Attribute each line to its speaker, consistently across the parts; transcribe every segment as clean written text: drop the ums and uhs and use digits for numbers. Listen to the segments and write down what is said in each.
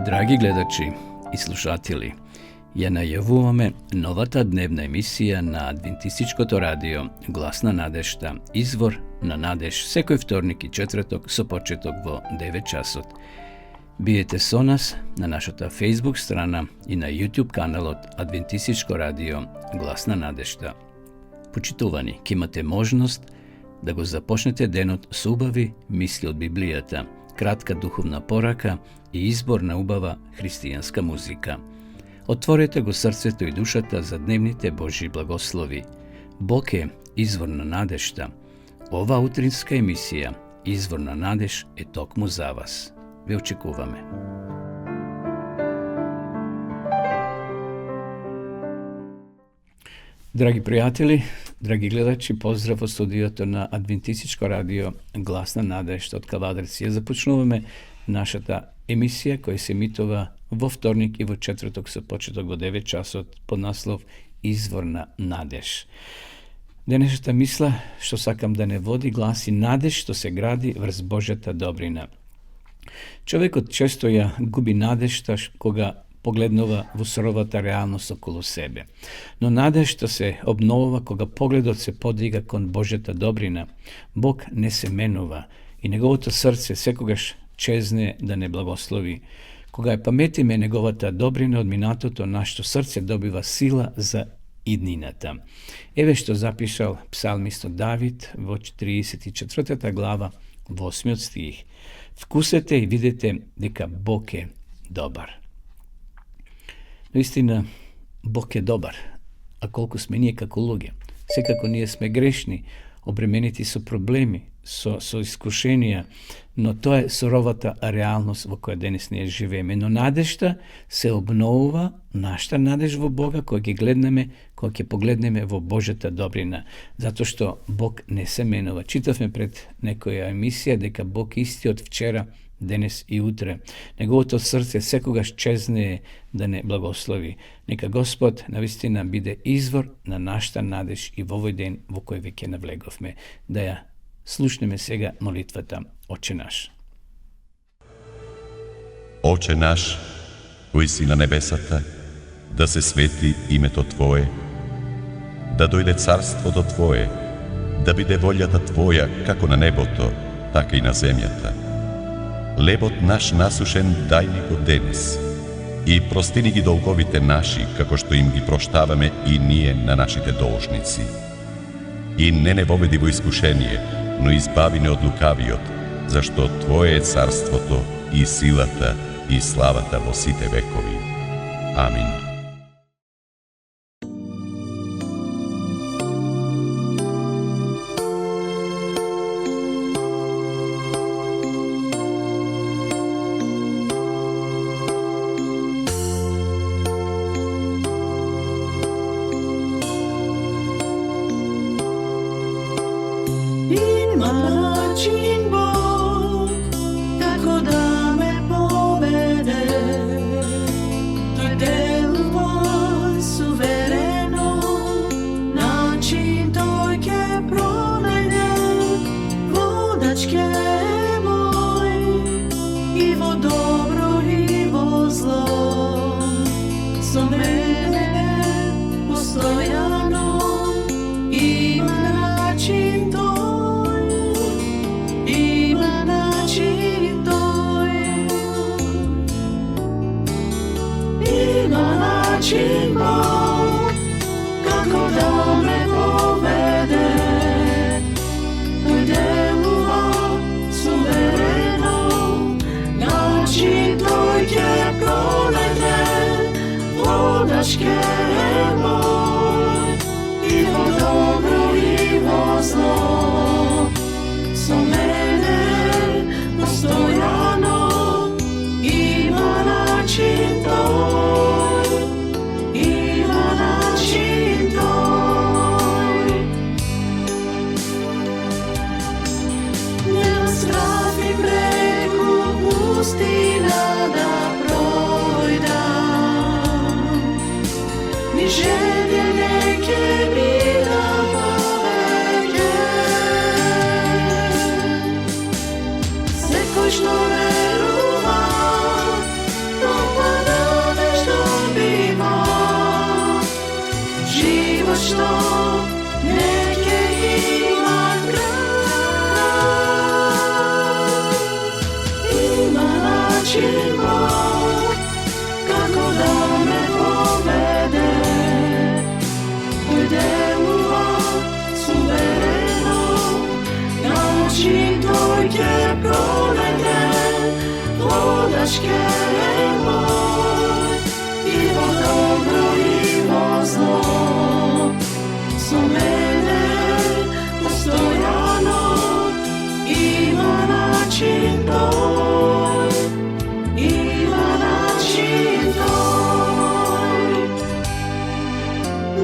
Speaker 1: Драги гледачи и слушатели, ја најавуваме новата дневна емисија на Адвентистичкото радио Глас на надежта, извор на надеж, секој вторник и четврток со почеток во 9 часот. Биете со нас на нашата Facebook страна и на YouTube каналот Адвентистичко радио Глас на надежта. Почитувани, ќе имате можност да го започнете денот со убави мисли од Библијата, кратка духовна порака и избор на убава христијанска музика. Отворете го срцето и душата за дневните Божји благослови. Бог е извор на надежта. Ова утринска емисија, Извор на надеж, е токму за вас. Ве очекуваме. Драги пријатели, драги гледачи, поздрав во студиото на Адвентистичко радио Глас на надежта од Кавадарци. Ја започнуваме нашата емисија која се емитува во вторник и во четврток со почеток во 9 часот под наслов Извор на надеж. Денешната мисла што сакам да не води гласи надеж што се гради врз Божјата добрина. Човекот често ја губи надежта кога погледнува во суровата реалност околу себе. Но надежта се обновува кога погледот се подига кон Божјата добрина. Бог не се менува и неговото срце секогаш чезне да не благослови. Кога ја паметиме неговата добрина од минатото, нашето срце добива сила за иднината. Еве што запишал псалмистот Давид во 34 глава во 8 стих. Вкусете и видете дека Бог е добар. Наистина, Бог е добар, а колку сме ние како луѓе. Секако ние сме грешни, обременети со проблеми, со искушенија, но тоа е суровата реалност во која денес ние живееме. Но надежта се обновува, нашата надеж во Бога, кога ќе погледнеме во Божјата добрина, затоа што Бог не се менува. Читавме пред некоја емисија дека Бог исти од вчера, денес и утре. Неговото срце секогаш чезне да не благослови. Нека Господ навистина биде извор на нашата надеж и во овој ден во кој веќе навлеговме. Да ја слушнеме сега молитвата Отче наш.
Speaker 2: Отче наш, кој си на небесата, да се свети името Твое, да дојде царството Твое, да биде волјата Твоја како на небото, така и на земјата. Лебот наш насушен дај ни го денес и прости ни ги долговите наши, како што им ги проштаваме и ние на нашите должници. И не воведи во искушение, но избави не од лукавиот, зашто Твое е царството и силата и славата во сите векови. Амин.
Speaker 3: Секој што верува, način tvoj te pronajde, vodačke moj, i vo dobro i vo zlo, so mene postojano, ima način tvoj, ima način tvoj.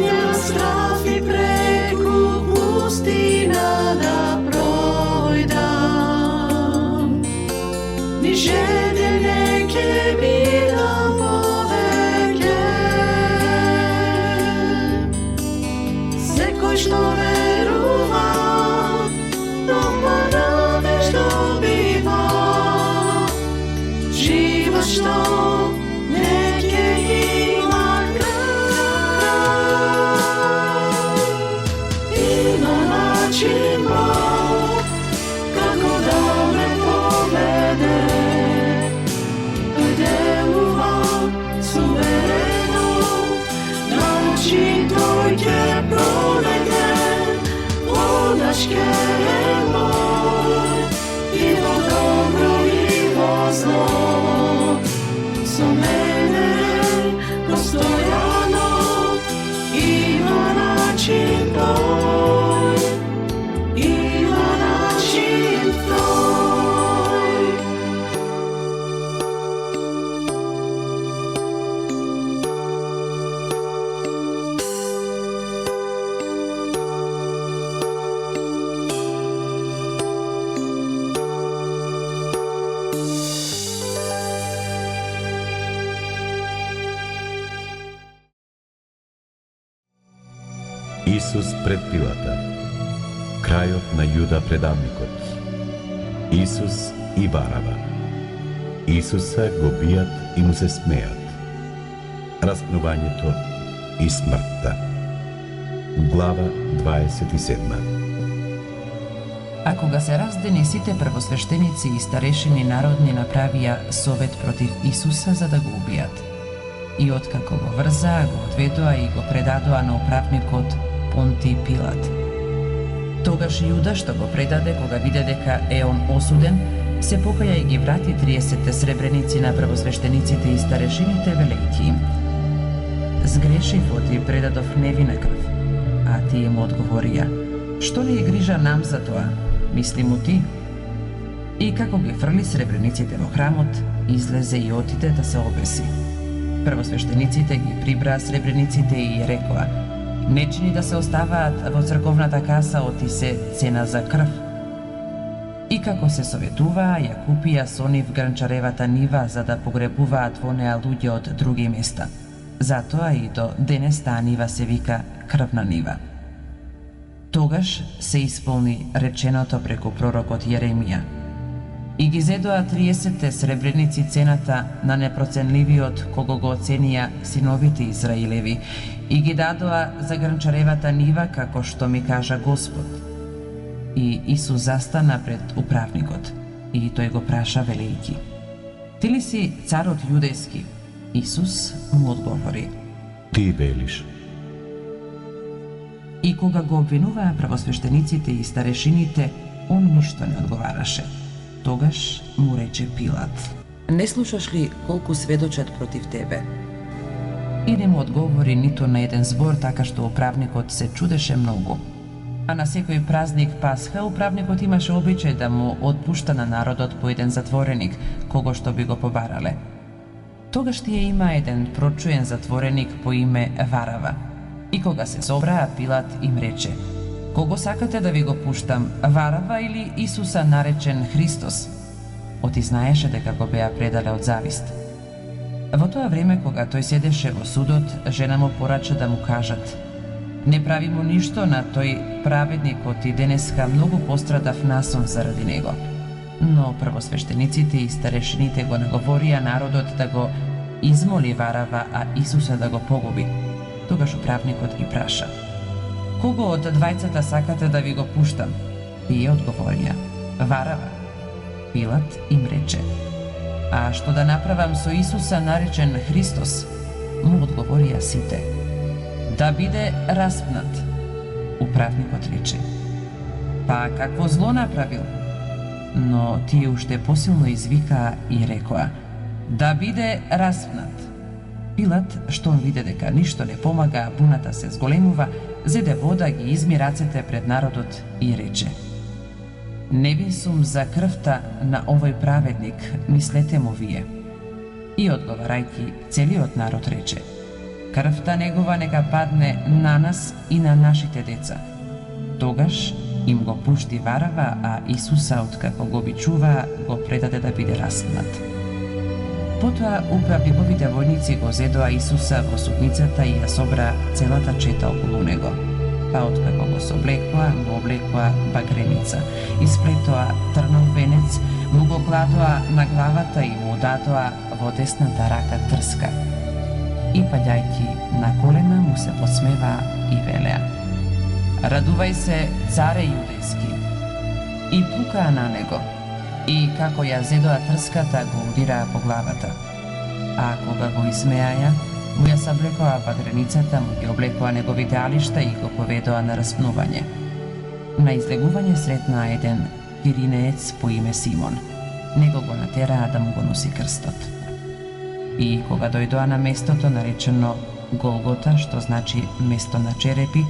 Speaker 3: Nema strah i preku pustina da projdam, ni želje neke bidam poveke. Sekoj što veruva, dopada već dobiva, život što neke ima kraj. Ima način Bog, kako da me povede, deluva suvereno, način tvoj te pronajde, vodačke moj, i vo dobro i vo zlo, so mene postojano, ima način tvoj, ima način tvoj.
Speaker 2: Исус пред Пилата. Крајот на Јуда предавникот. Исус и Варава. Исуса го бијат и му се смеат. Распнувањето и смртта. Глава 27.
Speaker 4: А кога се раздени, сите првосвештеници и старешини народни направија совет против Исуса за да го убијат. И откако го врзаа, го одведоа и го предадоа на управникот Понтиј Пилат. Тогаш Јуда, што го предаде кога виде дека е он осуден, се покаја и ги врати 30 сребреници на првосвештениците и старешините, велејќи им: Сгрешив и предадов невина крв. А тие му одговорија: Што не е грижа нам за тоа? Мисли му ти? И како ги фрли сребрениците во храмот, излезе и отиде да се обеси. Првосвештениците ги прибраа сребрениците и рекоа: Не чини да се оставаат во црковната каса, оти се цена за крв. И како се советуваа, ја купија со нив гранчаревата нива за да погребуваат во неа луѓе од други места. Затоа и до денес таа нива се вика крвна нива. Тогаш се исполни реченото преку пророкот Јеремија. И ги зедоа 30 сребреници цената на непроценливиот кого го оценија синовите Израилеви и ги дадоа за гранчаревата нива како што ми кажа Господ. И Исус застана пред управникот и тој го праша велејќи: Ти ли си царот јудејски? Исус му одговори:
Speaker 2: Ти велиш.
Speaker 4: И кога го обвинуваа првосвештениците и старешините, он ништо не одговараше. Тогаш му рече Пилат: Не слушаш ли колку сведочат против тебе? И не му одговори ниту на еден збор, така што управникот се чудеше многу. А на секој празник Пасха управникот имаше обичај да му отпушта на народот по еден затвореник, кого што би го побарале. Тогаш тие има еден прочуен затвореник по име Варава. И кога се собраа, Пилат им рече: Кого сакате да ви го пуштам, Варава или Исуса наречен Христос? Оти знаеше дека го беа предале од завист. Во тоа време, кога тој седеше во судот, жена му порача да му кажат: Не прави му ништо на тој праведникот и денеска многу пострадав насон заради него. Но првосвештениците и старешините го наговорија народот да го измоли Варава, а Исуса да го погуби. Тогаш управникот ги праша: Кого од двајцата сакате да ви го пуштам? Тие одговорија: Варава. Пилат им рече: А што да направам со Исуса наречен Христос? Му одговорија сите: Да биде распнат. Управникот рече: Па какво зло направил? но тие уште посилно извикаа и рекоа: да биде распнат. Пилат, штом виде дека ништо не помага, а буната се зголемува, зеде вода, ги изми рацете пред народот и рече: невин сум за крвта на овој праведник, мислете му вие. И одговарајќи, целиот народ рече: крвта негова нека падне на нас и на нашите деца. Тогаш им го пушти Варава, а Исуса, откако го обичуваа, го предаде да биде распнат. Потоа управливовите војници го зедоа Исуса во судницата и ја собра целата чета околу него. Па откако го соблекоа, му облекоа багреница, исплетоа трнов венец, му го кладоа на главата и му дадоа во десната рака трска. И паѓајќи на колена му се посмеваа и велеа: радувај се, царе јудејски! И пукаа на него, и како ја зедоа трската, го удираа по главата. А кога го измеаја, му ја саблекоа багреницата, му ги облекоа неговите алишта и го поведоа на распнување. На излегување сретнаа еден киринеец по име Симон. Него го натераа да му го носи крстот. И кога дојдоа на местото наречено Голгота, што значи место на черепи,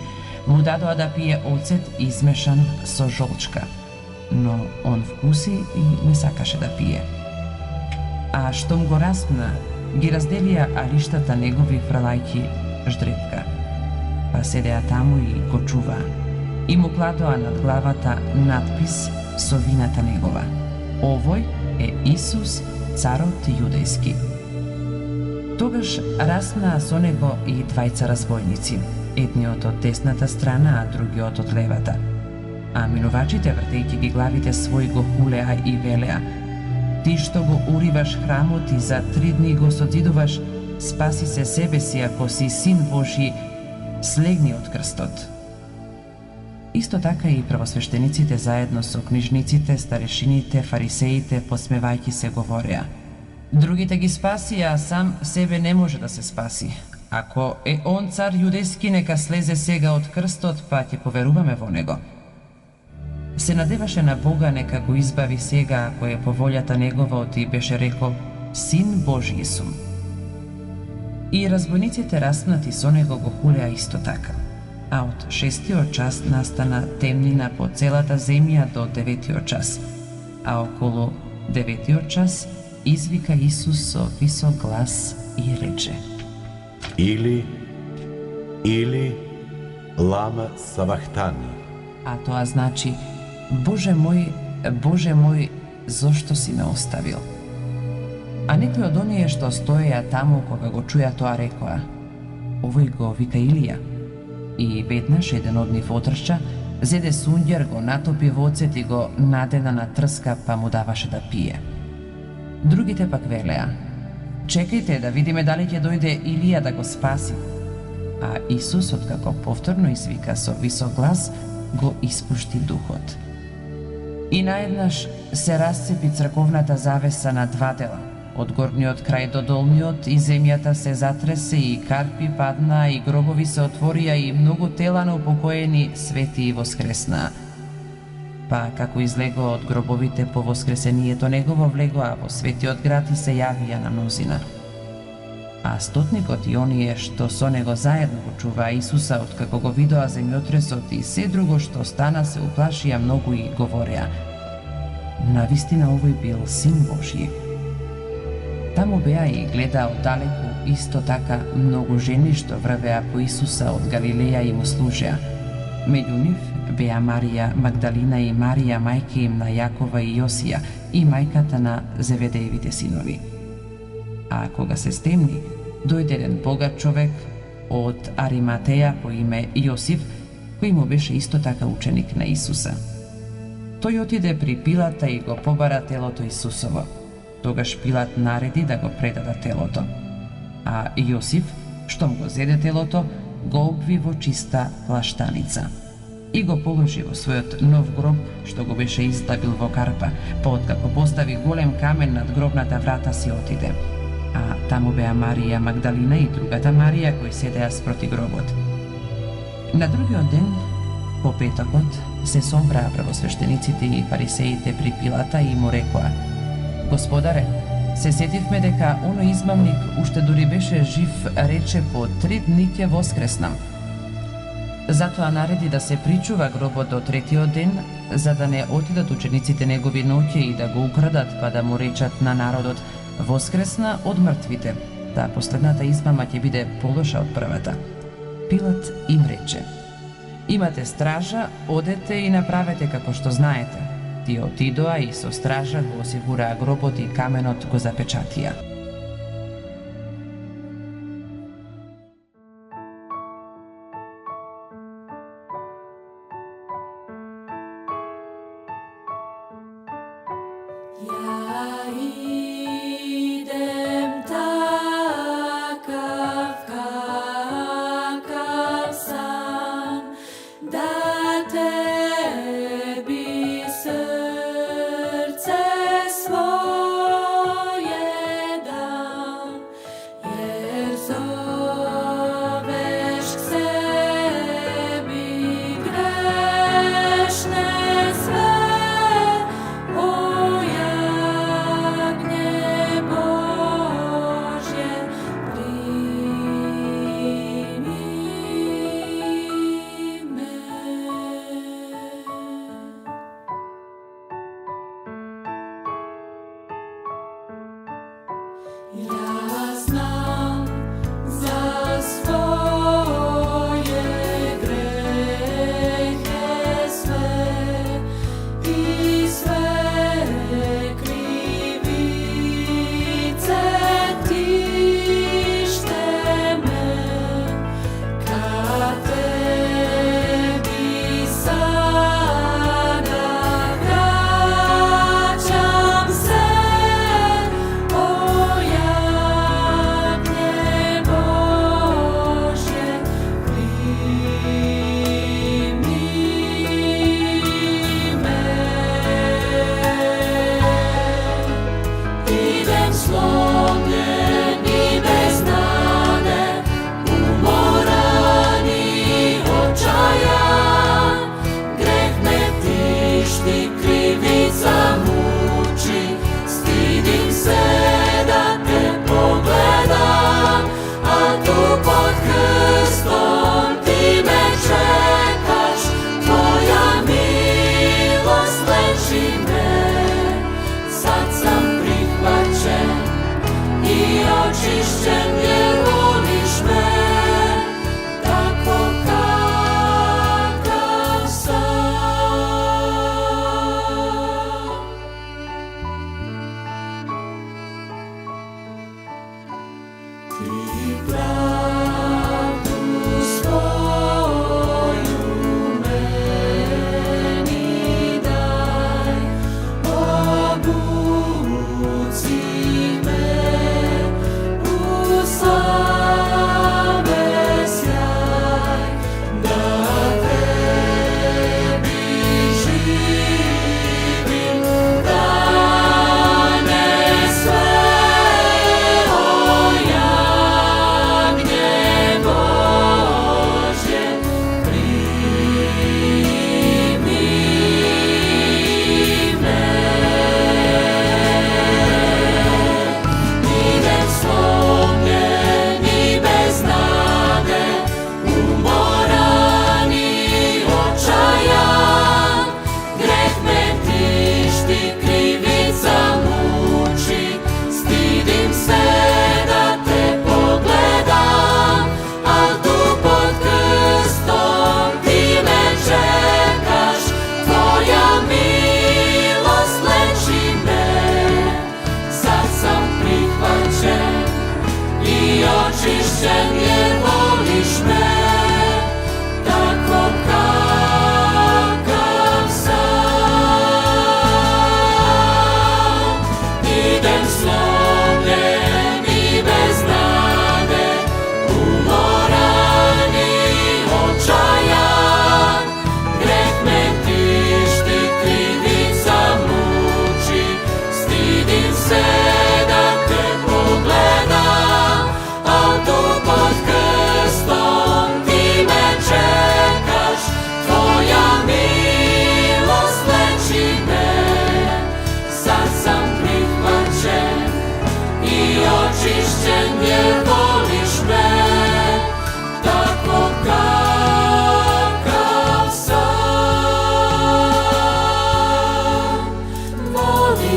Speaker 4: му дадоа да пие оцет измешан со жолчка, но он вкуси и не сакаше да пие. А штом го распна, ги разделија алиштата негови фрлајќи ждрепка, па седеа таму и го чуваа. И му кладоа над главата надпис со вината негова: овој е Исус, царот јудејски. Тогаш распнаа со него и двајца разбойници, едниот од десната страна, а другиот од левата. А минувачите, вртејќи ги главите своји, го хулеа и велеа: ти што го уриваш храмот и за 3 дни го созидуваш, спаси се себе си, ако си син Божи, слегни од крстот. Исто така и правосвештениците заедно со книжниците, старешините, фарисеите, посмевајќи се, говореа: другите ги спаси, а сам себе не може да се спаси. Ако е он цар јудејски, нека слезе сега од крстот, па ќе поверуваме во него. Се надеваше на Бога нека го избави сега, ако е по волјата негова, оти беше рекол: син Божји сум. И разбойниците распнати со него го хулеа исто така. А од 6-тиот час настана темнина по целата земја до 9-тиот час. А околу 9-тиот час извика Исус со висок глас и рече:
Speaker 5: Или лама савахтани.
Speaker 4: А тоа значи: Боже мој, зошто си ме оставил? А некои од оние што стоеја таму кога го чуја тоа рекоа: овој го вика Илија. И веднаш еден од нив отрча, зеде сунѓер, го натопи во оцет и го надена на трска, па му даваше да пие. Другите пак велеа: чекајте да видиме дали ќе дојде Илија да го спаси. А Исус, откако повторно извика со висок глас, го испушти духот. И наеднаш се расцепи црковната завеса на 2 дела, од горниот крај до долниот, и земјата се затресе, и карпи паднаа, и гробови се отворија, и многу тела на упокоени свети и воскреснаа. Па како излегоа од гробовите по воскресението негово, влегоа во светиот град и се јавија на мнозина. А стотникот и оние што со него заедно го чуваа Исуса, откако го видоа земјотресот и се друго што стана, се уплашија многу и говореа: навистина овој бил син Божји. Таму беа и гледа оддалеку исто така многу жени што врвеа по Исуса од Галилеја и му служеа. Меѓу нив беа Марија Магдалина и Марија, мајка им на Јакова и Јосија, и мајката на Зеведеевите синови. А кога се стемни, дојде еден богат човек од Ариматеја по име Јосиф, кој му беше исто така ученик на Исуса. Тој отиде при Пилата и го побара телото Исусово. Тогаш Пилат нареди да го предаде телото. А Јосиф, штом го зеде телото, го обви во чиста плаштаница и го положи во својот нов гроб, што го беше издавил во карпа, па откако постави голем камен над гробната врата, си отиде. А таму беа Марија Магдалина и другата Марија, кои седеа спроти гробот. На другиот ден По петокот се собраа првосвештениците и фарисеите при Пилата и му рекоа: Господаре, се сетивме дека оној измамник уште дури беше жив, рече по 3 дни ќе воскреснам. Затоа нареди да се причува гробот до третиот ден, за да не отидат учениците негови ноќе и да го украдат, па да му речат на народот: воскресна од мртвите. Таа последната измама ќе биде полоша од првата. Пилат им рече: имате стража, одете и направете како што знаете. Тие отидоа и со стража го осигураа гробот и каменот го запечатија.
Speaker 3: Ja idem takav kakav sam, da tebi srce svoje dam, jer zoveš k sebi grešne sve. Ja znam za svoje grehe sve i sve krivice tište me, kad tebi sada vraćam se. Oh, ja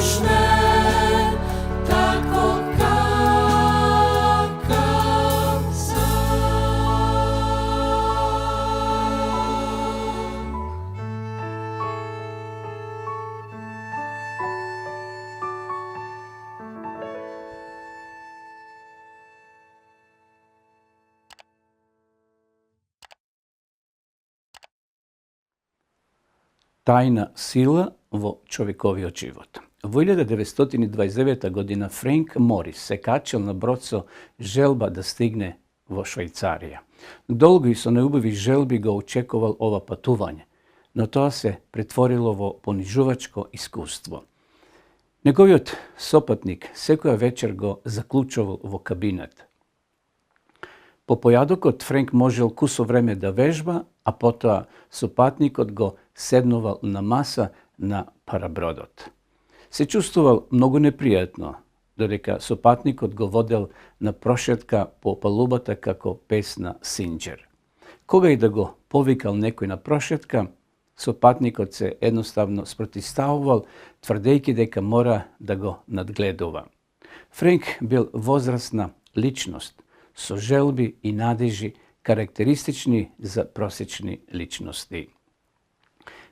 Speaker 3: višne, takvog kakav sam.
Speaker 1: Тајна сила во човековиот живот. Во 1929 година Френк Морис се качил на брод со желба да стигне во Швајцарија. Долго и со неубави желби го очекувал ова патување, но тоа се претворило во понижувачко искуство. Неговиот сопатник секоја вечер го заклучувал во кабинет. По појадокот Френк можел кусо време да вежба, а потоа сопатникот го седнувал на маса на парабродот. Се чувствувал многу непријатно, додека сопатникот го водел на прошетка по палубата како песна Синџер. Кога и да го повикал некој на прошетка, сопатникот се едноставно спротивставувал, тврдејќи дека мора да го надгледува. Френк бил возрастна личност, со желби и надежи карактеристични за просечни личности.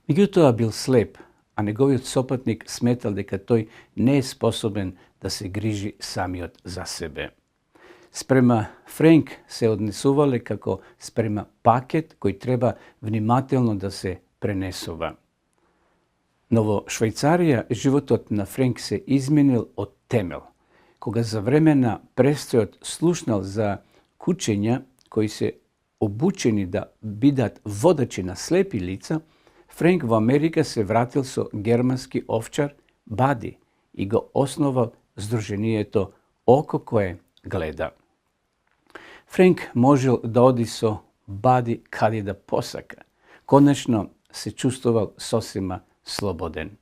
Speaker 1: Меѓутоа бил слеп, а неговиот сопатник сметал дека тој не е способен да се грижи самиот за себе. Спрема Френк се однесувале како спрема пакет кој треба внимателно да се пренесува. Но во Швајцарија животот на Френк се изменил од темел. Кога за време на престојот слушнал за кучења кои се обучени да бидат водачи на слепи лица, Френк во Америка се вратил со германски овчар Бади и го основал здруженијето Око кое гледа. Френк можел да оди со Бади каде да посака. Конечно се чувствувал сосема слободен.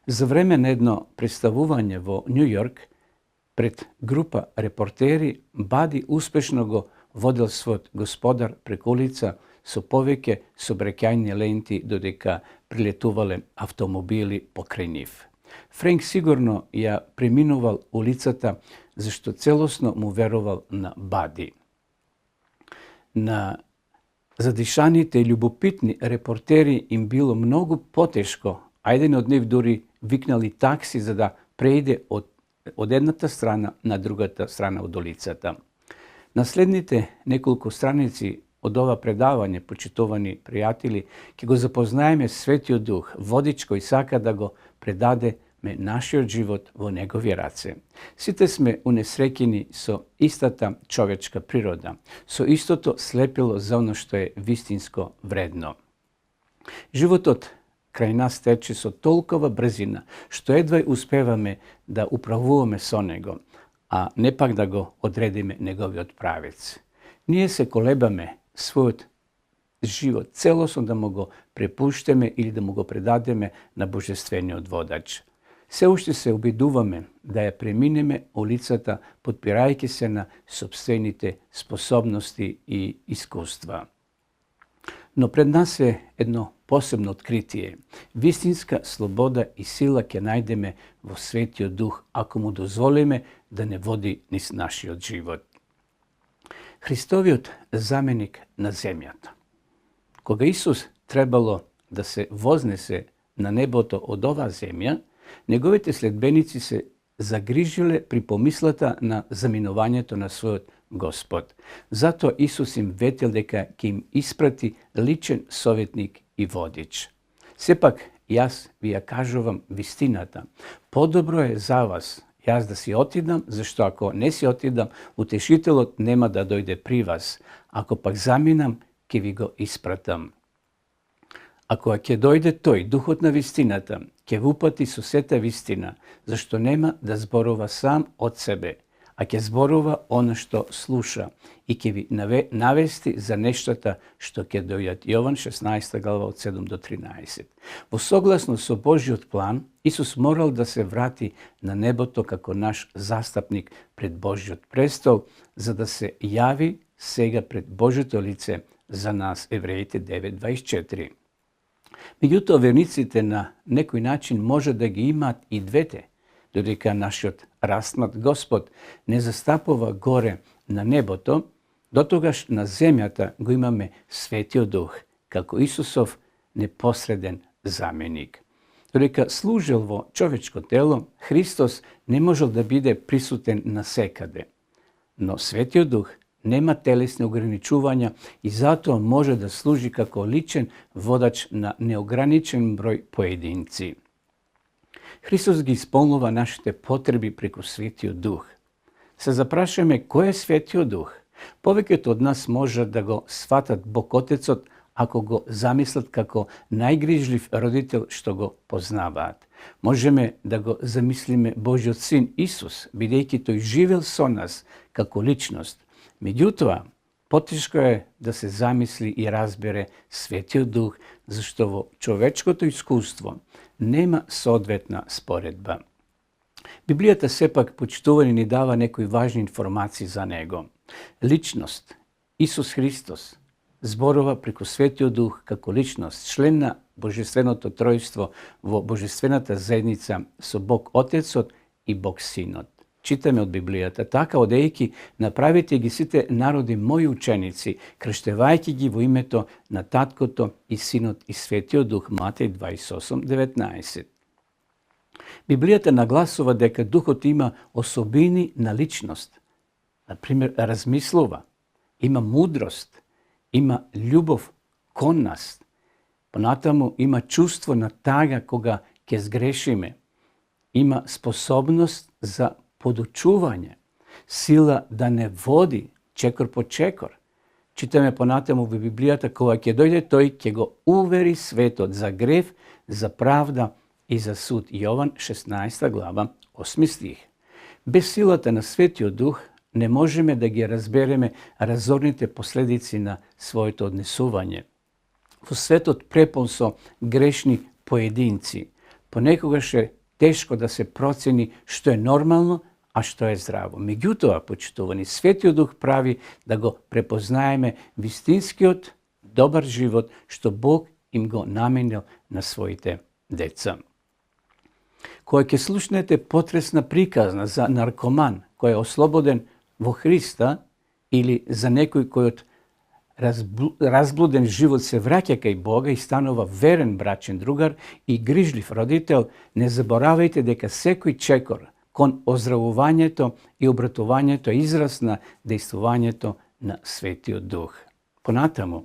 Speaker 1: За време на едно представување во Њу Јорк, пред група репортери, Бади успешно го водел својот господар преку улица со повеќе сообраќајни ленти додека прилетувале автомобили покрај нив. Френк сигурно ја преминувал улицата зашто целосно му верувал на Бади. На задишаните и љубопитни репортери им било многу потешко, а еден од нив дури викнали такси за да преиде од едната страна на другата страна од улицата. На следните неколку страници од ова предавање, почитувани пријатели, ќе го запознаеме Светиот Дух, водич кој сака да го предадеме нашиот живот во негови раце. Сите сме унесреќени со истата човечка природа, со истото слепило за оно што е вистинско вредно. Животот крај нас тече со толкова брзина, што едва успеваме да управуваме со него, а не пак да го одредиме неговиот правец. Ние се колебаме својот живот целосно да му го препуштеме или да му го предадеме на Божествениот водач. Се уште се обидуваме да ја преминеме улицата, подпирајќи се на сопствените способности и искуства. Но пред нас е едно посебно откритие. Вистинска слобода и сила ќе најдеме во Светиот Дух, ако му дозволиме да не води низ нашиот живот. Христовиот заменик на земјата. Кога Исус требало да се вознесе на небото од оваа земја, неговите следбеници се загрижиле при помислата на заминувањето на својот Господ. Затоа Исус им ветил дека ќе им испрати личен советник и водич. Сепак, јас ви ја кажувам вистината. Подобро е за вас јас да си отидам, зашто ако не си отидам, утешителот нема да дојде при вас. Ако пак заминам, ќе ви го испратам. Ако ќе дојде тој, духот на вистината, ќе ви упати со сета вистина, зашто нема да зборува сам од себе, а ќе зборува она што слуша и ќе ви навести за нештата што ќе дојдат. Јован 16 глава од 7 до 13. Во согласно со Божиот план, Исус морал да се врати на небото како наш застапник пред Божиот престол, за да се јави сега пред Божиото лице за нас, Евреите 9:24. Меѓутоа, верниците на некој начин може да ги имаат и двете, додека нашиот раснат Господ не застапува горе на небото, дотогаш на земјата го имаме Светиот Дух, како Исусов непосреден заменик. Додека служел во човечко тело, Христос не можел да биде присутен насекаде. Но Светиот Дух нема телесни ограничувања и затоа може да служи како личен водач на неограничен број поединци. Христос ги исполнува нашите потреби преку Светиот Дух. Се запрашаме кој е Светиот Дух? Повеќето од нас можат да го сватат Бог Отецот ако го замислат како најгрижлив родител што го познаваат. Можеме да го замислиме Божиот Син Исус, бидејќи тој живел со нас како личност. Меѓутоа, потешко е да се замисли и разбере Светиот Дух, зашто во човечкото искуство нема соодветна споредба. Библијата сепак, почитувани, ни дава некои важни информации за него. Личност, Исус Христос, зборува преку Светиот Дух како личност, член на Божественото тројство во Божествената заедница со Бог Отецот и Бог Синот. Читаме од Библијата: така одејќи, направите ги сите народи мои ученици, крштевајќи ги во името на Таткото и Синот и Светиот Дух. Матеј 28:19. Библијата нагласува дека Духот има особини на личност. Например, размислува, има мудрост, има љубов кон нас. Понатаму има чувство на тага кога ќе сгрешиме. Има способност за подучување, сила да не води чекор по чекор. Читаме понатаму во Библијата: кога ќе дојде тој, ќе го увери светот за грев, за правда и за суд. Јован 16 глава 8 стих. Без силата на Светиот Дух не можеме да ги разбереме разорните последици на своето однесување. Во светот препон со грешни поединци, понекогаш е тешко да се процени што е нормално, а што е здраво. Меѓутоа, почитувани, Светиот Дух прави да го препознаеме вистинскиот добар живот што Бог им го наменил на своите деца. Кога ќе слушнете потресна приказна за наркоман кој е ослободен во Христа, или за некој кој од разблуден живот се враќа кај Бога и станува верен брачен другар и грижлив родител, не заборавајте дека секој чекор кон оздравувањето и обратувањето е израз на дејствувањето на Светиот Дух. Понатаму,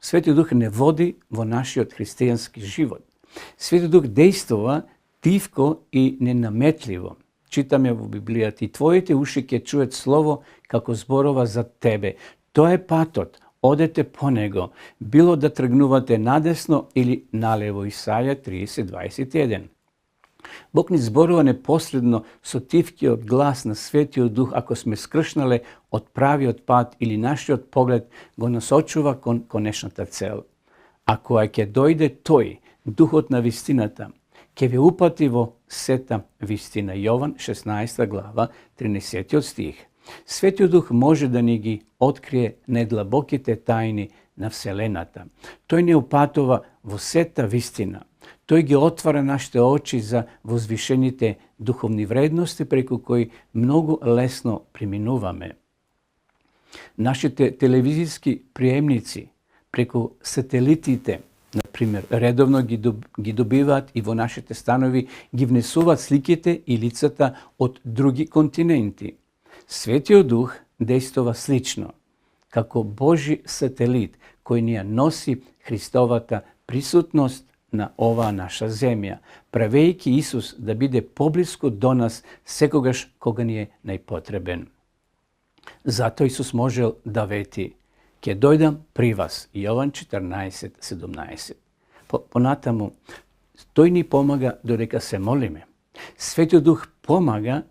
Speaker 1: Светиот Дух не води во нашиот христијански живот. Светиот Дух дејствува тивко и ненаметливо. Читаме во Библијата: и твоите уши ќе чует слово како зборува за тебе. Тоа е патот, одете по него, било да тргнувате надесно или налево. Исаја 30:21. Бог ни зборува непосредно со тивкиот глас на Светиот Дух ако сме скршнале од правиот пат или нашиот поглед го насочува кон конечната цел. А кога ќе дојде тој, Духот на вистината, ќе ве упати во сета вистина. Јован 16 глава 13 стих. Светиот Дух може да ни ги открие најдлабоките тајни на Вселената. Тој не упатува во сета вистина. Тој ги отвара нашите очи за возвишените духовни вредности преку кои многу лесно преминуваме. Нашите телевизиски приемници преку сателитите, например, редовно ги добиваат и во нашите станови ги внесуваат сликите и лицата од други континенти. Светиот Дух дејствува слично, како Божи сателит кој ни ја носи Христовата присутност на оваа наша земја, правејќи Исус да биде поблиску до нас секогаш кога ни е најпотребен. Затоа Исус можел да вети: ќе дојдам при вас. Јован 14:17. Понатаму, тој ни помага додека се молиме. Светиот Дух помага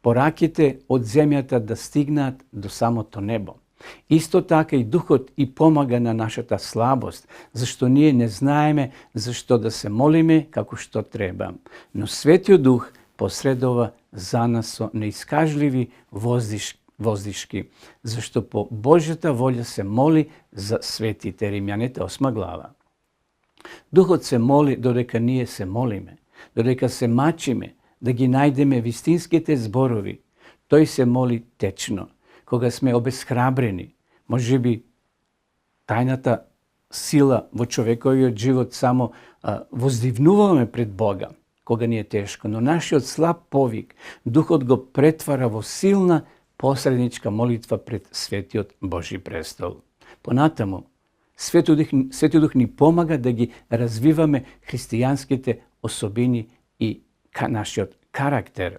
Speaker 1: пораките од земјата да стигнаат до самото небо. Исто така и Духот и помага на нашата слабост, зашто ние не знаеме зашто да се молиме како што треба. Но Светиот Дух посредува за нас со неискажливи воздишки, зашто по Божјата волја се моли за светите. Римјаните 8 глава. Духот се моли додека ние се молиме, додека се мачиме, да ги најдеме вистинските зборови. Тој се моли течно. Кога сме обесхрабрени, можеби тајната сила во човековиот живот само воздивнуваме пред Бога, кога ни е тешко, но нашиот слаб повик, Духот го претвара во силна посредничка молитва пред Светиот Божи престол. Понатаму, Светиот Дух ни помага да ги развиваме христијанските особини и нашиот карактер.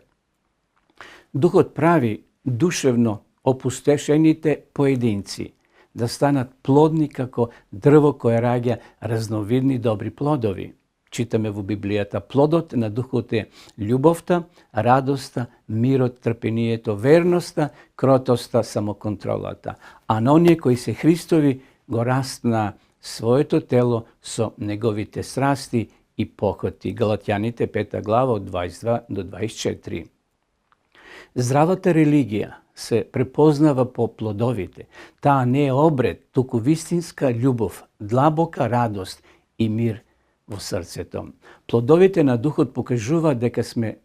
Speaker 1: Духот прави душевно опустешените поединци да станат плодни како дрво кое раѓа разновидни добри плодови. Читаме во Библијата: плодот на Духот е љубовта, радоста, мирот, трпението, верноста, кротоста, самоконтролата. А на оние кои се Христови го растна своето тело со неговите страсти и похоти. Галатјаните 5 глава од 22 до 24. Здравата религија се препознава по плодовите. Таа не е обред, туку вистинска љубов, длабока радост и мир во срцето. Плодовите на Духот покажуваат дека сме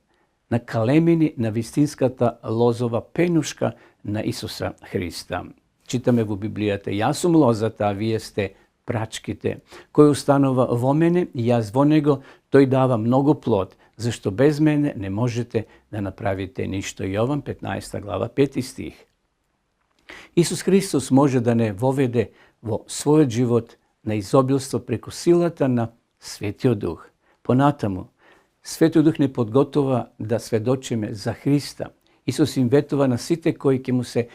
Speaker 1: накалемени на вистинската лозова пенушка на Исуса Христа. Читаме во Библијата: јас сум лозата, а вие сте прачките. Кој устанува во мене и јас во него, тој дава многу плод, зашто без мене не можете да направите ништо. Јован 15 глава 5 стих. Исус Христос може да не воведе во својот живот на изобилство преку силата на Светиот Дух. Понатаму, Светиот Дух не подготова да сведочиме за Христа. Исус им ветува на сите кои ќе му се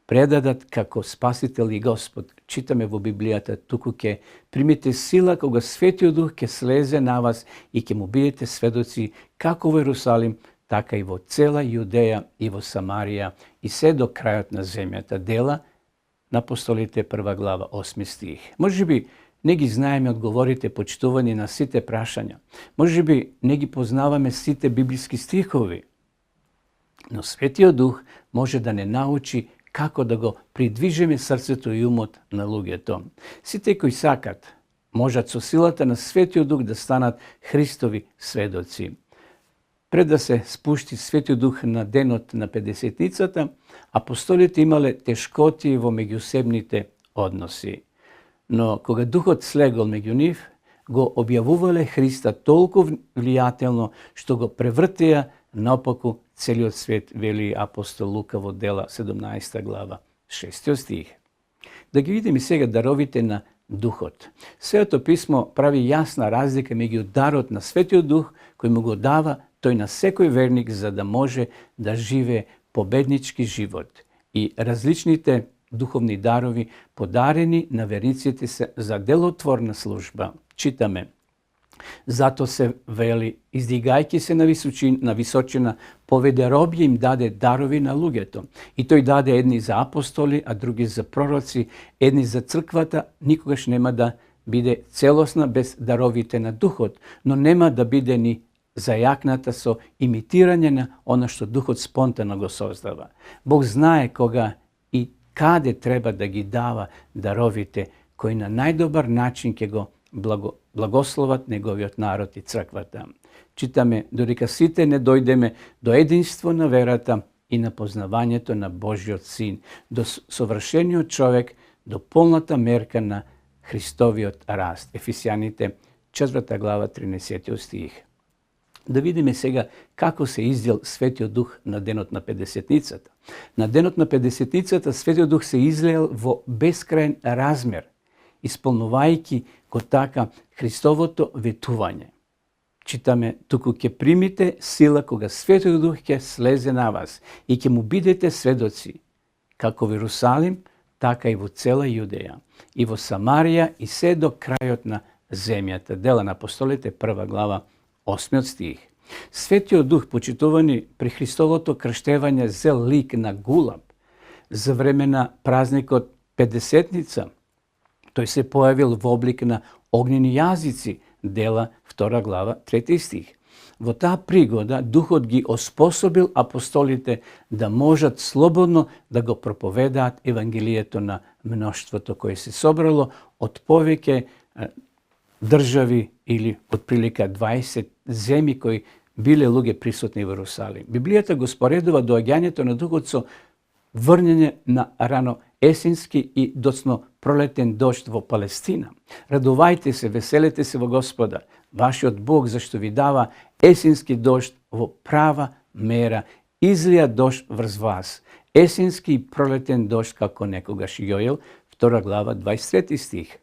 Speaker 1: предадат како Спасител и Господ. Читаме во Библијата: туку ќе примите сила кога Светиот Дух ќе слезе на вас и ќе му бидете сведоци како во Ерусалим, така и во цела Јудеја и во Самарија и се до крајот на земјата. Дела на апостолите 1 глава 8 стих. Можеби не ги знаеме одговорите почитувани на сите прашања. Можеби не ги познаваме сите библиски стихови. Но Светиот Дух може да не научи како да го придвижиме срцето и умот на луѓето. Сите кои сакат, можат со силата на Светиот Дух да станат Христови сведоци. Пред да се спушти Светиот Дух на денот на Педесетницата, апостолите имале тешкоти во меѓусебните односи. Но кога Духот слегол меѓу нив, го објавувале Христа толку влијателно што го превртеа наопаку целиот свет, вели апостол Лука во Дела 17 глава 6 стих. Да ги видиме сега даровите на Духот. Светото писмо прави јасна разлика меѓу дарот на Светиот Дух кој му го дава тој на секој верник за да може да живее победнички живот и различните духовни дарови подарени на верниците се за делотворна служба. Читаме: зато се вели, издигајќи се на височина, поведе робје им даде дарови на луѓето. И тој даде едни за апостоли, а други за пророци, едни за црквата. Никогаш нема да биде целосна без даровите на Духот, но нема да биде ни зајакната со имитирање на она што Духот спонтано го создава. Бог знае кога и каде треба да ги дава даровите, кои на најдобар начин ќе го благословат неговиот народ и црквата. Читаме: додека сите не дојдеме до единство на верата и на познавањето на Божиот Син, до совршениот човек, до полната мерка на Христовиот раст. Ефесијаните 4 глава 13 стих. Да видиме сега како се издел Светиот Дух на денот на Педесетницата. На денот на Педесетницата Светиот Дух се излеел во бескрајен размер, исполнувајќи го така Христовото ветување. Читаме: туку ќе примите сила кога Светиот Дух ќе слезе на вас и ќе му бидете сведоци, како во Ерусалим, така и во цела Јудеја, и во Самарија, и се до крајот на земјата. Дела на апостолите 1 глава 8 стих. Светиот Дух, почитувани при Христовото крштевање, зел лик на гулаб. За време на празникот Педесетница тој се појавил во облик на огнени јазици. Дела 2 глава 3 стих. Во таа пригода Духот ги оспособил апостолите да можат слободно да го проповедаат Евангелието на мноштвото кое се собрало од повеќе држави или од прилика 20 земји кои биле луѓе присутни во Иерусалим. Библијата го споредува доаѓањето на Духот со врнење на рано есенски и доцно пролетен дожд во Палестина. Радувајте се, веселете се во Господа, вашиот Бог, зашто ви дава есенски дожд во права мера, излија дожд врз вас. Есенски и пролетен дожд како некогаш. Јоел, 2 глава, 23 стих.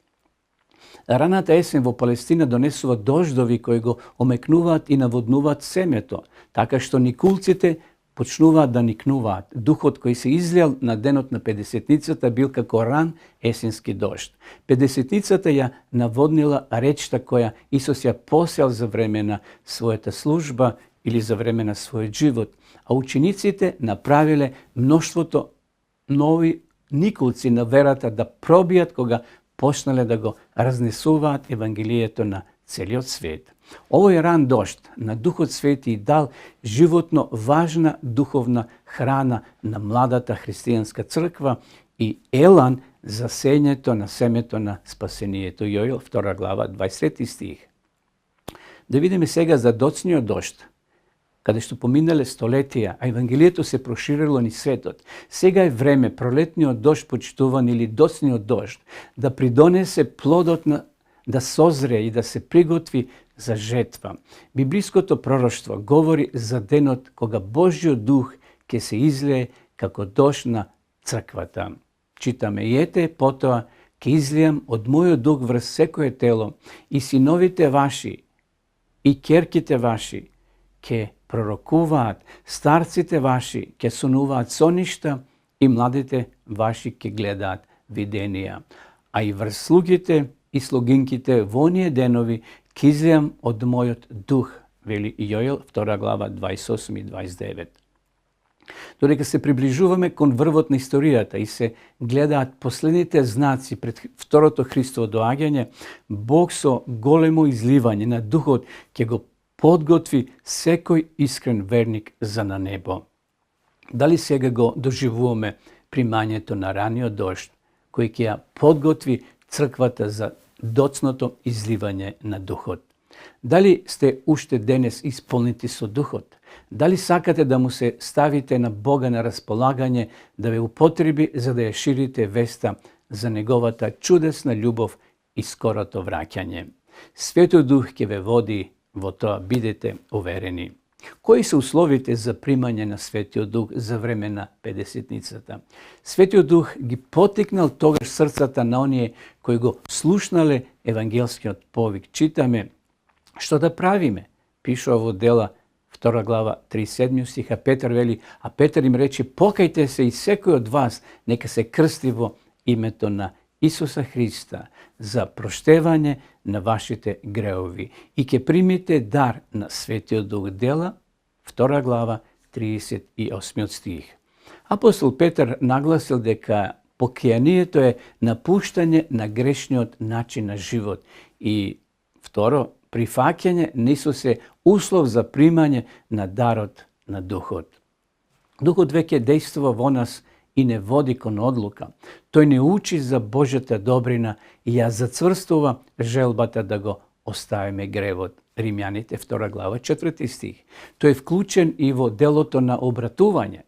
Speaker 1: Раната есен во Палестина донесува дождови кои го омекнуваат и наводнуваат семето, така што никулците почнуваат да никнуваат. Духот кој се излијал на денот на Педесетницата бил како ран есенски дожд. Педесетницата ја наводнила речта која Исус ја посеал за време на својата служба или за време на својот живот, а учениците направиле мноштвото нови никулци на верата да пробијат кога почнале да го разнесуваат Евангелието на целиот свет. Овој ран дожд на Духот Свети дал животно важна духовна храна на младата христијанска црква и елан за сењето на семето на спасението. Јоел, 2 глава, 23 стих. Да видиме сега за доцниот дожд, каде што поминале столетија, а Евангелието се проширило ни светот. Сега е време пролетниот дожд, почитуван или доцниот дожд, да придонесе плодот да созре и да се приготви за жетва. Библиското пророштво говори за денот кога Божјиот дух ќе се излее како дожд на црквата. Читаме: и ете, потоа ќе излијам од мојот дух врз секое тело, и синовите ваши и ќерките ваши ќе пророкуваат, старците ваши ќе сонуваат соништа и младите ваши ќе гледаат виденија. А и врз слугите и слугинките во оние денови ќе излијам од мојот дух, вели Јоел, 2 глава, 28 и 29. Додека се приближуваме кон врвот на историјата и се гледаат последните знаци пред второто Христово доаѓање, Бог со големо изливање на Духот ќе го подготви секој искрен верник за на небо. Дали сега го доживуваме примањето на раниот дожд, кој ќе ја подготви црквата за доцното изливање на Духот? Дали сте уште денес исполнети со Духот? Дали сакате да му се ставите на Бога на располагање да ве употреби за да ја ширите веста за неговата чудесна љубов и скорото враќање? Светиот Дух ќе ве води во тоа, бидете уверени. Кои се условите за примање на Светиот Дух за време на Педесетницата? Светиот Дух ги потикнал тогаш срцата на оние кои го слушнале евангелскиот повик. Читаме: што да правиме? Пишува во Дела 2 глава 37 стих, а Петар вели: а Петар им рече: покајте се и секој од вас нека се крсти во името на Исуса Христа за проштевање на вашите греови и ќе примите дар на Светиот Дух. Дела 2 глава 38 стих. Апостол Петар нагласил дека покајанието е напуштање на грешниот начин на живот и второ, прифаќање на Исус е услов за примање на дарот на Духот. Духот веќе действува во нас и не води кон одлука. Тој не учи за Божјата добрина и ја зацврстува желбата да го оставиме гревот. Римјаните 2 глава 4 стих. Тој е вклучен и во делото на обратување.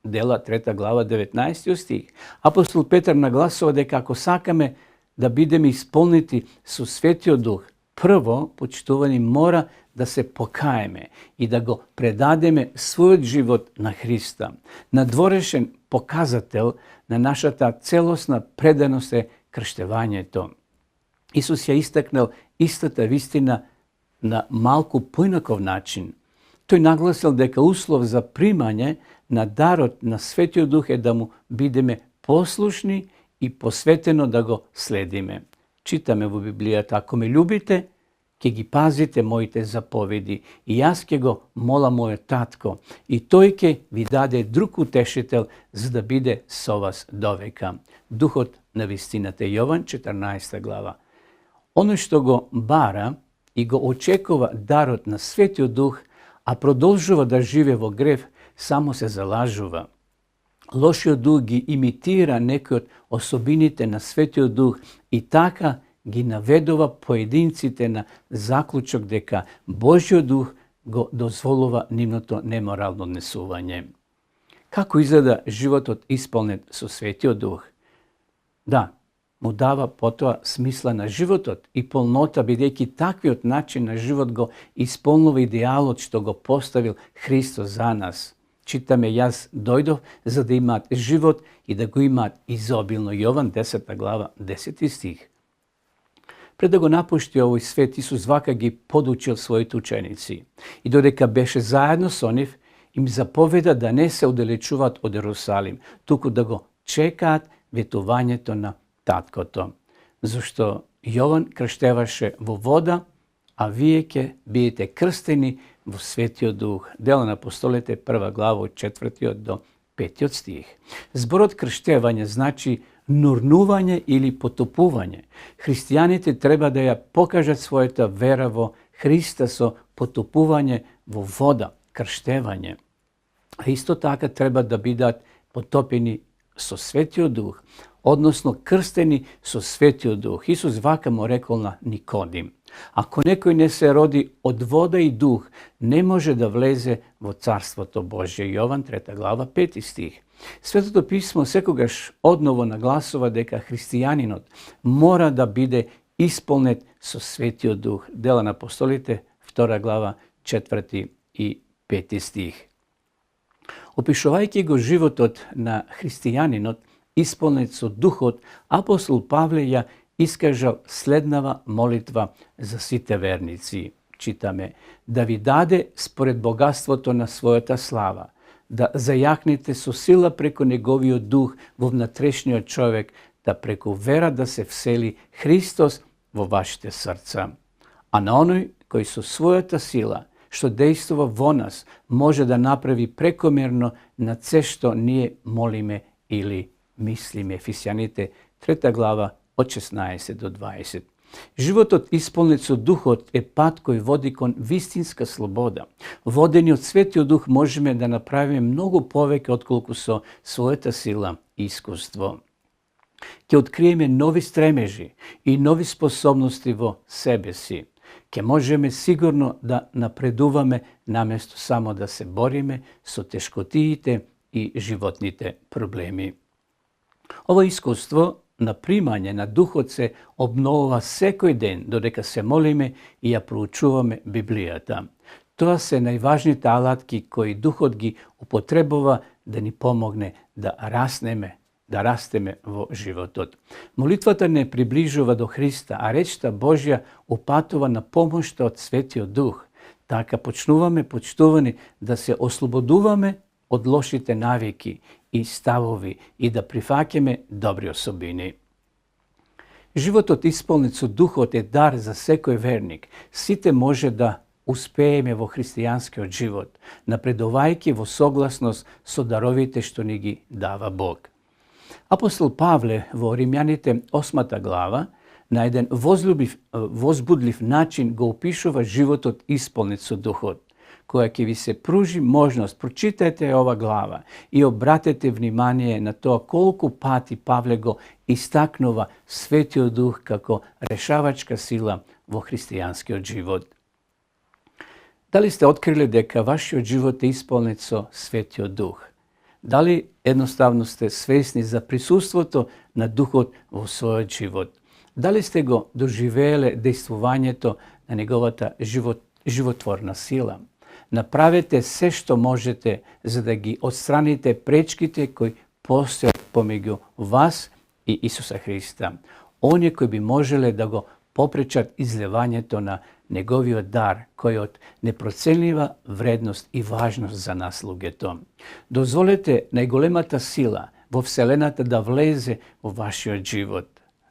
Speaker 1: Дела 3 глава 19 стих. Апостол Петар нагласува дека ако сакаме да бидеме исполнети со Светиот Дух, прво, почитувани, мора да се покаеме и да го предадеме својот живот на Христа. Надворешен показател на нашата целосна преданост е крштевањето. Исус ја истакнал истата вистина на малку поинаков начин. Тој нагласил дека услов за примање на дарот на Светиот Дух е да му бидеме послушни и посветено да го следиме. Читаме во Библијата: ако ме љубите, ќе ги пазите моите заповеди и јас ќе го мола мојот татко и тој ќе ви даде друг утешител за да биде со вас довека. Духот на вистината. Јован 14 глава. Оно што го бара и го очекува дарот на Светиот Дух, а продолжува да живе во грев, само се залажува. Лошиот дух ги имитира некои од особините на Светиот Дух и така ги наведува поединците на заклучок дека Божјиот Дух го дозволува нивното неморално однесување. Како изгледа животот исполнет со Светиот Дух? Да, му дава потоа смисла на животот и полнота, бидејќи таквиот начин на живот го исполнува идеалот што го поставил Христос за нас. Читаме: јас дојдов за да имаат живот и да го имаат изобилно. Јован 10 глава 10 стих. Пред да го напушти овој свет, Исус вака ги подучил своите ученици. И додека беше заедно со нив, им заповеда да не се оддалечуваат од Ерусалим, туку да го чекаат ветувањето на Таткото. Зашто Јован крштеваше во вода, а вие ќе бидете крстени во Светиот Дух. Дела на апостолите 1 глава од 4 до 5 стих. Зборот крштевање значи нурнување или потопување. Христијаните треба да ја покажат својата вера во Христа со потопување во вода, крштевање. А исто така треба да бидат потопени со Светиот Дух, односно крстени со Светиот Дух. Исус вака му рекол на Никодим: ако некој не се роди од вода и дух, не може да влезе во Царството Божие. Јован 3 глава 5 стих. Светото писмо секогаш одново нагласува дека христијанинот мора да биде исполнет со Светиот Дух. Дела на апостолите 2 глава 4 и 5 стих. Опишувајќи го животот на христијанинот исполнет со Духот, апостол Павле ја искажал следнава молитва за сите верници. Читаме: да ви даде според богатството на својата слава, да зајакнете со сила преку неговиот дух во внатрешниот човек, да преку вера да се всели Христос во вашите срца. А на оној кој со својата сила, што дејствува во нас, може да направи прекомерно на се што ние молиме или мислиме. Ефесјаните 3 глава од 16 до 20. Животот исполнет со Духот е пат кој води кон вистинска слобода. Водени од Светиот Дух можеме да направиме многу повеќе отколку со својата сила и искуство. Ќе откриеме нови стремежи и нови способности во себе си. Ќе можеме сигурно да напредуваме наместо само да се бориме со тешкотиите и животните проблеми. Ова искуство на примање на Духот се обновува секој ден, додека се молиме и ја проучуваме Библијата. Тоа се најважните алатки кои Духот ги употребува да ни помогне да растеме во животот. Молитвата не приближува до Христа, а речта Божја упатува на помошта од Светиот Дух. Така почнуваме, почитувани, да се ослободуваме од лошите навики и ставови и да прифаќаме добри особини. Животот исполнет со Духот е дар за секој верник. Сите може да успееме во христијанскиот живот, напредувајќи во согласност со даровите што ни ги дава Бог. Апостол Павле во Римјаните 8 глава на еден возбудлив начин го опишува животот исполнет со Духот. Која ќе ви се пружи можност, прочитајте ова глава и обратете внимание на тоа колку пати Павле го истакнува Светиот Дух како решавачка сила во христијанскиот живот. Дали сте открили дека вашиот живот е исполнет со Светиот Дух? Дали едноставно сте свесни за присуството на Духот во својот живот? Дали сте го доживееле дејствувањето на неговата животворна сила? Направете се што можете за да ги отстраните пречките кои постојат помеѓу вас и Исуса Христа. Оние кои би можеле да го попречат излевањето на неговиот дар, кој од непроценлива вредност и важност за нас луѓето. Дозволете најголемата сила во Вселената да влезе во вашиот живот.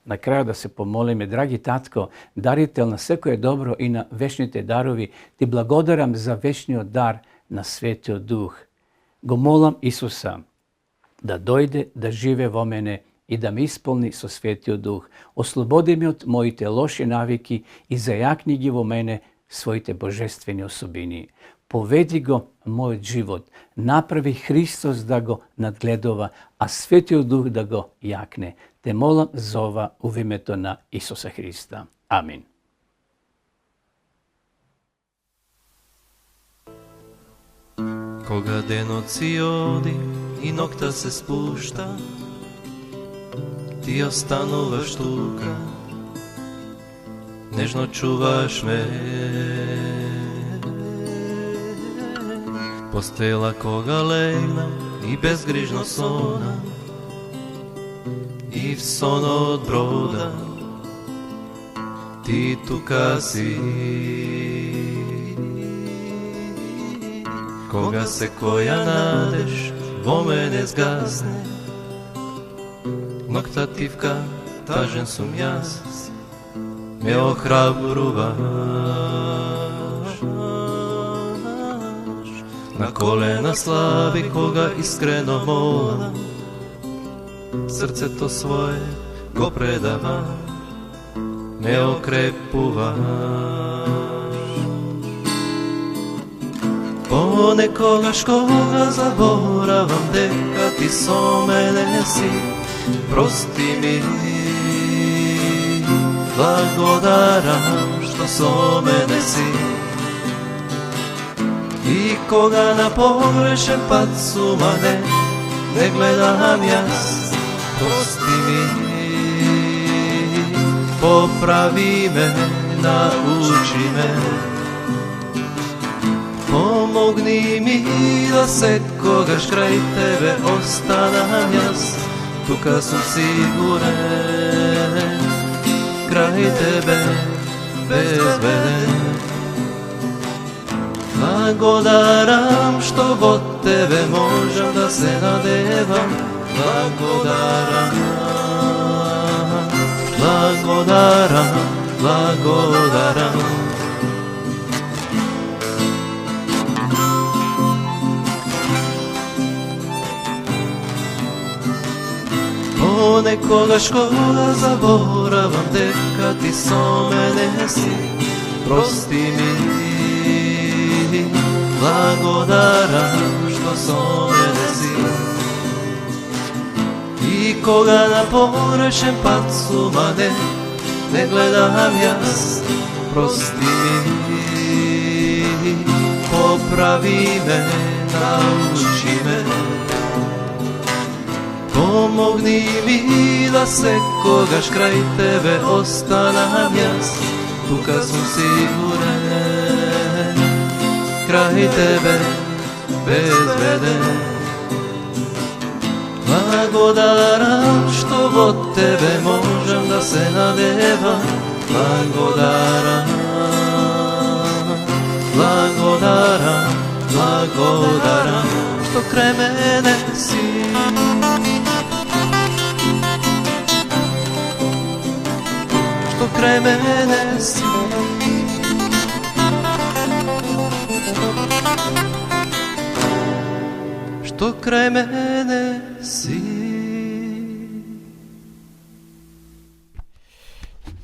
Speaker 1: На крај да се помолиме: драги татко, дарител на секое добро и на вечните дарови, ти благодарам за вечниот дар на Светиот Дух. Го молам Исуса да дојде да живе во мене и да ме исполни со Светиот Дух. Ослободи ме од моите лоши навики и зајакни ги во мене своите божествени особини. Поведи го мојот живот, направи Христос да го надгледува, а Светиот Дух да го јакне. Те молам за ова во името на Исуса Христа. Амин.
Speaker 6: Кога денот си оди и ноќта се спушта, ти остануваш тука, нежно чуваш ме. Постела кога легнам и безгрижно сонам, и в сонот брода ти тука си. Кога секоја надеж во мене згасне, ноќта тивка, тажен сум јас, ме охрабруваш. На колена слаби кога искрено молам, срцето свое го предавам, ме окрепуваш. Понекогаш кога заборавам дека ти со мене си, прости ми, благодарам што со мене си. И кога на погрешен пат сумане, не гледам јас, прости ми, поправи ме, научи ме. Помогни ми да секогаш крај тебе останам јас, тука сум сигурен, крај тебе безбеден. Благодарам што во тебе можам да се надевам, благодарам, благодарам, благодарам. Понекогаш кога заборавам дека ти со мене си, прости ми, благодарам што со мене си. И кога на погрешен пат сумане, не гледам јас, прости ми, поправи ме, научи ме. Помогни ми да секогаш крај тебе останам јас, тука сум сигурен, крај тебе безбеден. Благодарам што во тебе можам да се надевам, благодарам, благодарам, благодарам што крај мене си. Што крај мене си. Што крај мене си.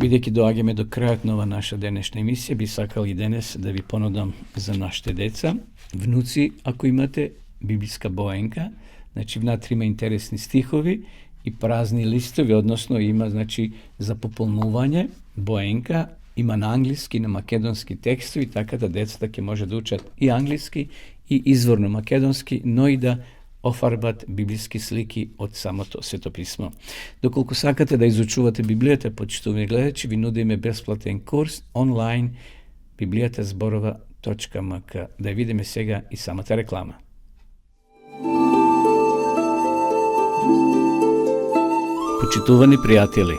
Speaker 1: Бидејќи доаѓаме до крајот на ова наша денешна емисија, би сакал и денес да ви понудам за нашите деца, внуци, ако имате библиска боенка, значи внатре има интересни стихови и празни листови, односно има за пополнување боенка, има на англиски, на македонски текстови, така да децата ќе може да учат и англиски и изворно македонски, но и да офарбат библиски слики од самото светописмо. Доколку сакате да изучувате Библијата, почитувани гледачи, ви нудиме бесплатен курс онлайн bibliјатазборова.мк. Да ја видиме сега и самата реклама. Почитувани пријатели,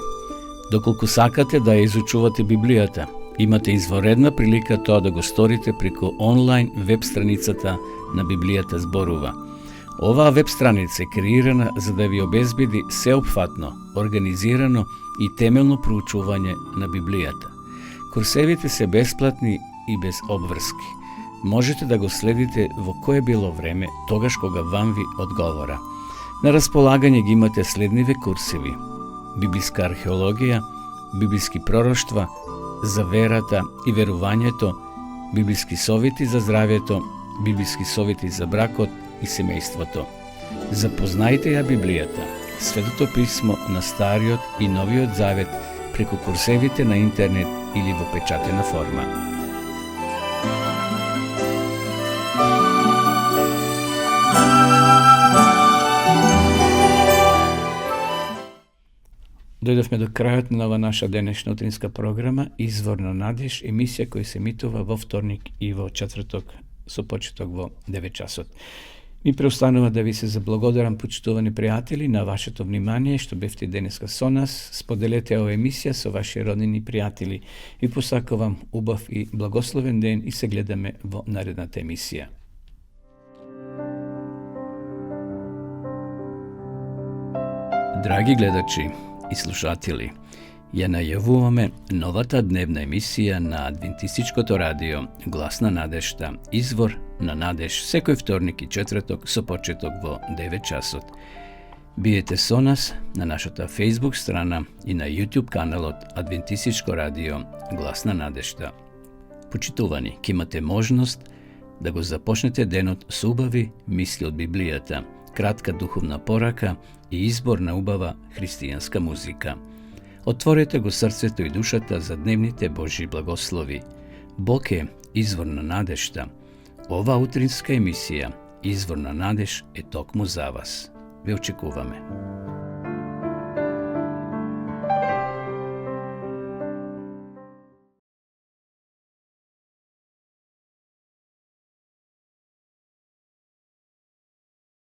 Speaker 1: доколку сакате да ја изучувате Библијата, имате изворедна прилика тоа да го сторите преку онлайн веб страницата на Библијата зборува. Оваа веб страница е креирана за да ви обезбеди сеопфатно, организирано и темелно проучување на Библијата. Курсевите се бесплатни и без обврски. Можете да го следите во кое било време, тогаш кога вам ви одговора. На располагање ги имате следниве курсеви: библиска археологија, библиски пророштва, за верата и верувањето, библиски совети за здравјето, библиски совети за бракот и семејството. Запознајте ја Библијата, Светото писмо на Стариот и Новиот Завет преку курсевите на интернет или во печатена форма. дојдовме до крајот на ова наша денешна утринска програма Извор на надеж, емисија која се емитува во вторник и во четврток со почеток во 9 часот. Ми преостанува да ви се заблагодарам, почитувани пријатели, на вашето внимание што бевте денеска со нас. Споделете ова емисија со ваши роднини и пријатели. Ви посакувам убав и благословен ден и се гледаме во наредната емисија. Драги гледачи и слушатели, ја најавуваме новата дневна емисија на Адвентистичкото радио Глас на надежта, Извор на надеж, секој вторник и четврток со почеток во 9 часот. Биете со нас на нашата Facebook страна и на YouTube каналот Адвентистичко радио Глас на надежта. Почитувани, ќе имате можност да го започнете денот со убави мисли од Библијата, кратка духовна порака и избор на убава христијанска музика. Отворете го срцето и душата за дневните Божји благослови. Бог е извор на надежта. Ова утринска емисија, Извор на надеж, е токму за вас. Ве очекуваме.